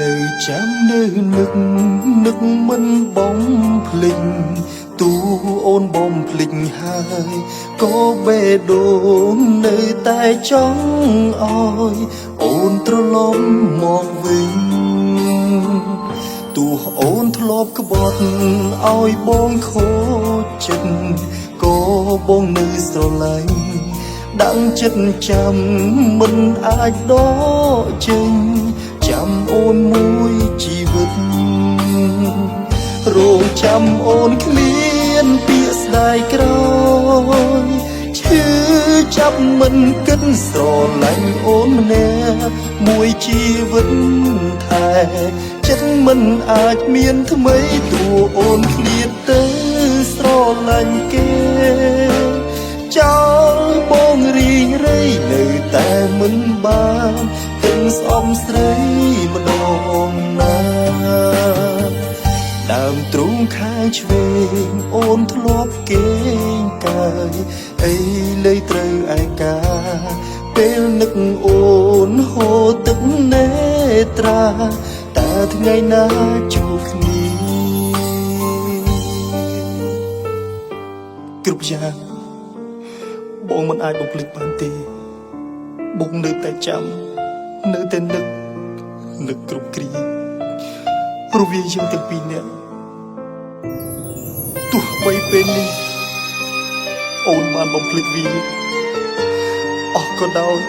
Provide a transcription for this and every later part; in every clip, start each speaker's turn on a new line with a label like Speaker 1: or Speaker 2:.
Speaker 1: នៅចាំនៅនឹកមិនបងភ្លេចទូអូនបំភ្លេចហើយក៏បេះដូងនៅតែចង់ឲ្យអូនត្រឡប់មកវិញទូអូនធ្លាប់ក្បត់ឲ្យបងខូចចិត្តក៏បងនៅស្រឡាញ់ដឹងចិត្តចាំមិនអាចដកចេញចាំអូនមួយជីវិតរងចាំអូនគ្មានពាក្យស្ដាយក្រោយឈឺចាប់មិនគិតស្រឡាញ់អូនម្នាក់មួយជីវិតថែចិត្តមិនអាចមានថ្មីទួអូនឃ្លាតទៅស្រឡាញ់គេចោលបងរីងរៃនៅតែមិនបានទិញស្អំស្រីម្ដងណាដើមទ្រូងខាងឆ្វេងអូនធ្លាប់គេងកាយអីលើយត្រូវឯកាពេលនឹកអូនហូរទឹកនេត្រាតើថ្ងៃណាជួបគ្នាគ្រប់យ៉ាងបងមិនអាចបំភ្លេចបានទេបងនៅតែចាំនៅតែនឹកគ្រប់គ្រារវាងយើងទាំងពីរនាក់ទោះបីពេលនេះអូនបានបំភ្លេចវាអស់ក៏ដោយ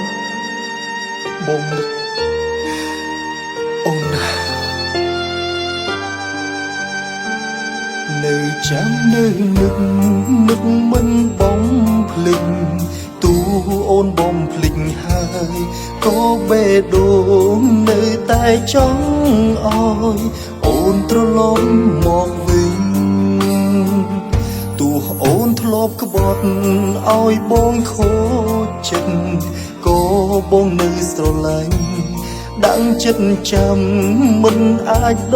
Speaker 1: បងនឹកអូនណានៅចាំនៅនឹកមិនបងភ្លេចទូអូនបំភ្លេចហើយក៏បេះដូងនៅតែចង់ឲ្យអូនត្រឡប់មកវិញទូអូនធ្លាប់ក្បត់ឲ្យបងខូចចិត្តក៏បងនៅស្រឡាញ់ដឹងចិត្តចាំមិនអាចដ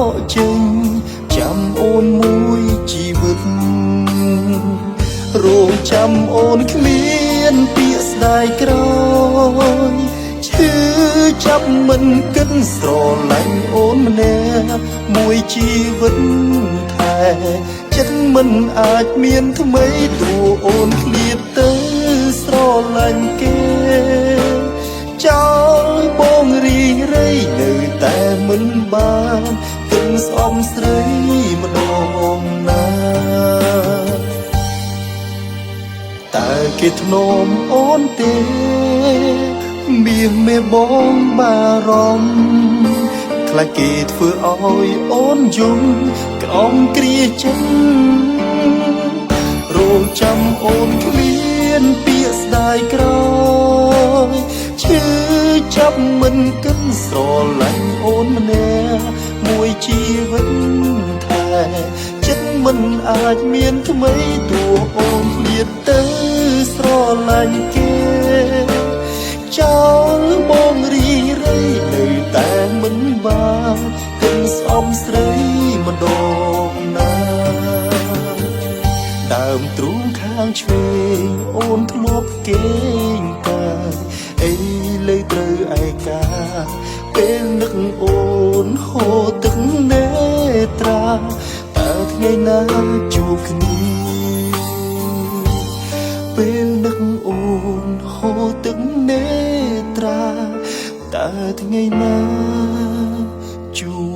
Speaker 1: កចេញចាំអូនមួយជីវិតរងចាំអូនគ្មានពាក្យស្ដាយក្រោយឈឺចាប់មិនគិតស្រឡាញ់អូនម្នាក់មួយជីវិតថែចិត្តមិនអាចមានថ្មីទួអូនឃ្លាតទៅស្រឡាញ់គេចោលបងរីងរៃនៅតែមិនបានទិញស្អំស្រីម្ដងណាតើគេធ្នមអូនទេមានមេបងបារម្ភខ្លាចគេធ្វើឲ្យអូនយំក្រំគ្រាចិនរងចាំអូនគ្មានពាក្យស្ដាយក្រោយឈឺចាប់មិនគិតស្រឡាញ់អូនម្នាក់មួយជីវិតថែចិត្តមិនអាចមានថ្មីទួអូនឃ្លាតទៅស្រឡាញ់គេចោលបងរីរៃនៅតែមិនបានគិតស្អំស្រីម្ដងណាដើមទ្រូងខាងឆ្វេងអូនធ្លាប់គេងកាយអីលើត្រូវឯកាពេលនឹកអូនហូរទឹកនេត្រាតើថ្ងៃណាជួបគ្នាពេលនឹកអូនហូរទឹកនេត្រាតើថ្ងៃណាជួប